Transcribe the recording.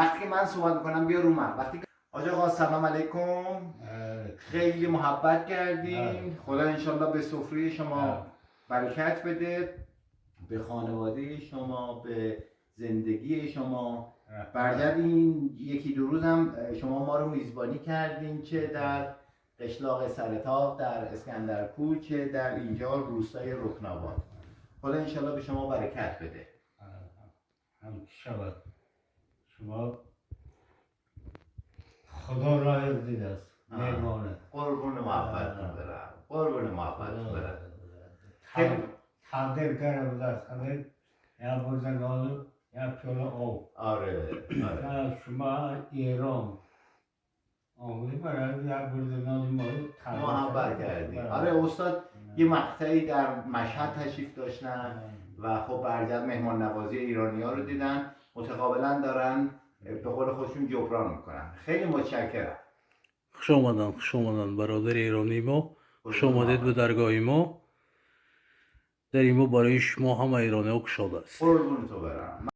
وقتی من صحبت میکنم بیا رو من. وقتی حاج آقا سلام علیکم، خیلی محبت کردین. خدا انشالله به سفره شما برکت بده، به خانواده شما، به زندگی شما. برگردین یکی دو روز هم شما ما رو میزبانی کردین، چه در قشلاق سرتاق در اسکندرپور، چه در اینجا روستای رکناباد. خدا انشالله به شما برکت بده. شود شما خدا راه دیده است، مهمانه. قربون محبتتون برم، قربون محبتتون برم. تقدیر کرده بود است، همین یا بردنالو یا پیاله آب. آره شما ایران آمده برای یا بردنالو محبت کردیم. آره استاد یه مقطعی در مشهد تشریف داشتن و خب برگرد مهمان نوازی ایرانی ها رو دیدن، متقابلا دارن به قول خودشون جبران میکنن. خیلی متشکرم. خوش آمدن برادر ایرانی ما، خوش آمدید به درگاه ما. در این ما برای شما هم ایرانی ها گشاده است. قربون تو برم.